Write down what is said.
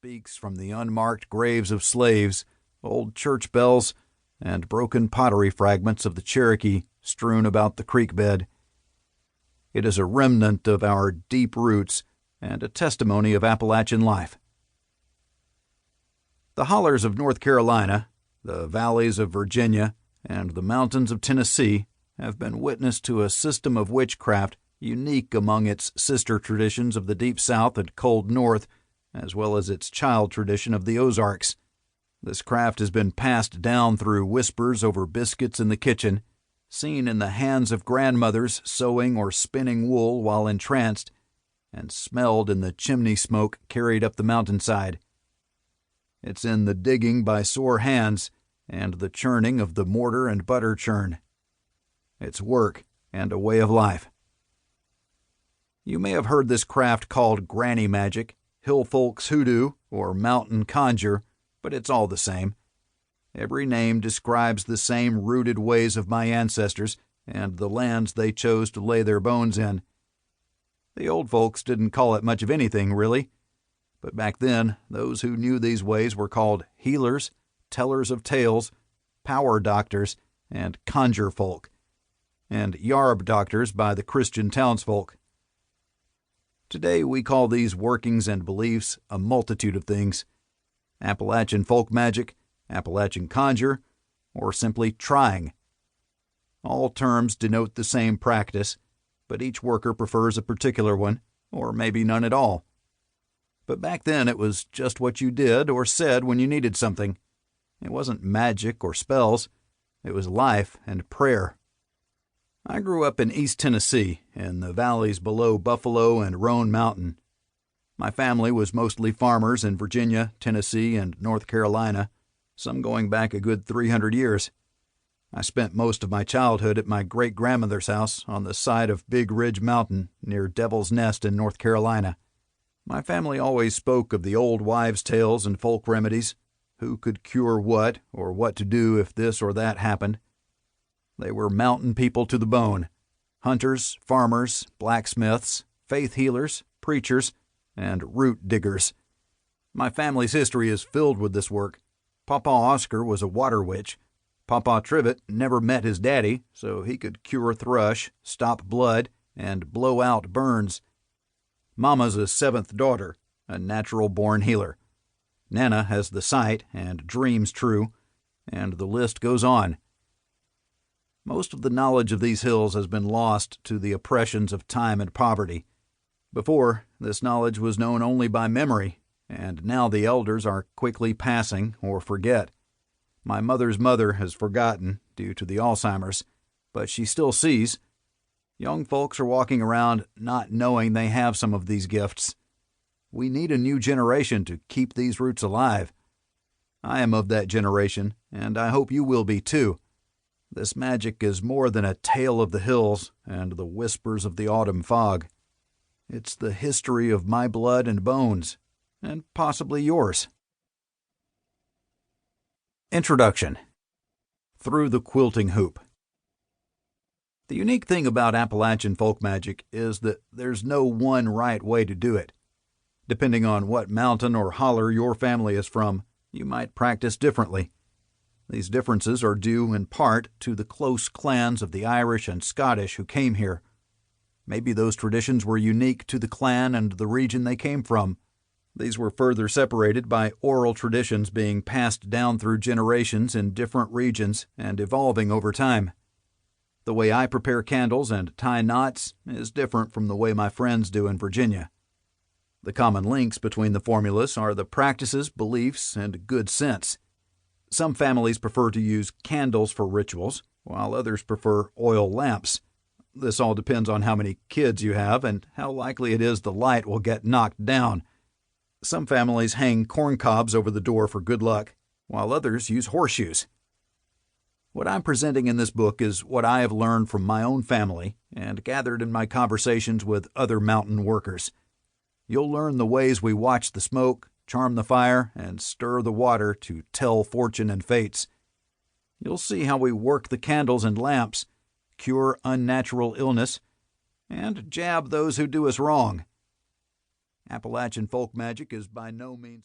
speaks from the unmarked graves of slaves, old church bells, and broken pottery fragments of the Cherokee strewn about the creek bed. It is a remnant of our deep roots and a testimony of Appalachian life. The hollers of North Carolina, the valleys of Virginia, and the mountains of Tennessee have been witness to a system of witchcraft unique among its sister traditions of the Deep South and Cold North, as well as its child tradition of the Ozarks. This craft has been passed down through whispers over biscuits in the kitchen, seen in the hands of grandmothers sewing or spinning wool while entranced, and smelled in the chimney smoke carried up the mountainside. It's in the digging by sore hands and the churning of the mortar and butter churn. It's work and a way of life. You may have heard this craft called granny magic, hill folks hoodoo, or mountain conjure, but it's all the same. Every name describes the same rooted ways of my ancestors and the lands they chose to lay their bones in. The old folks didn't call it much of anything, really. But back then, those who knew these ways were called healers, tellers of tales, power doctors, and conjure folk, and yarb doctors by the Christian townsfolk. Today we call these workings and beliefs a multitude of things: Appalachian folk magic, Appalachian conjure, or simply trying. All terms denote the same practice, but each worker prefers a particular one, or maybe none at all. But back then it was just what you did or said when you needed something. It wasn't magic or spells. It was life and prayer. I grew up in East Tennessee, in the valleys below Buffalo and Roan Mountain. My family was mostly farmers in Virginia, Tennessee, and North Carolina, some going back a good 300 years. I spent most of my childhood at my great-grandmother's house on the side of Big Ridge Mountain near Devil's Nest in North Carolina. My family always spoke of the old wives' tales and folk remedies, who could cure what, or what to do if this or that happened. They were mountain people to the bone: hunters, farmers, blacksmiths, faith healers, preachers, and root diggers. My family's history is filled with this work. Papa Oscar was a water witch. Papa Trivet never met his daddy, so he could cure thrush, stop blood, and blow out burns. Mama's a seventh daughter, a natural-born healer. Nana has the sight and dreams true, and the list goes on. Most of the knowledge of these hills has been lost to the oppressions of time and poverty. Before, this knowledge was known only by memory, and now the elders are quickly passing or forget. My mother's mother has forgotten due to the Alzheimer's, but she still sees. Young folks are walking around not knowing they have some of these gifts. We need a new generation to keep these roots alive. I am of that generation, and I hope you will be too. This magic is more than a tale of the hills and the whispers of the autumn fog. It's the history of my blood and bones, and possibly yours. Introduction. Through the Quilting Hoop. The unique thing about Appalachian folk magic is that there's no one right way to do it. Depending on what mountain or holler your family is from, you might practice differently. These differences are due in part to the close clans of the Irish and Scottish who came here. Maybe those traditions were unique to the clan and the region they came from. These were further separated by oral traditions being passed down through generations in different regions and evolving over time. The way I prepare candles and tie knots is different from the way my friends do in Virginia. The common links between the formulas are the practices, beliefs, and good sense. Some families prefer to use candles for rituals, while others prefer oil lamps. This all depends on how many kids you have and how likely it is the light will get knocked down. Some families hang corn cobs over the door for good luck, while others use horseshoes. What I'm presenting in this book is what I have learned from my own family and gathered in my conversations with other mountain workers. You'll learn the ways we watch the smoke, charm the fire, and stir the water to tell fortune and fates. You'll see how we work the candles and lamps, cure unnatural illness, and jab those who do us wrong. Appalachian folk magic is by no means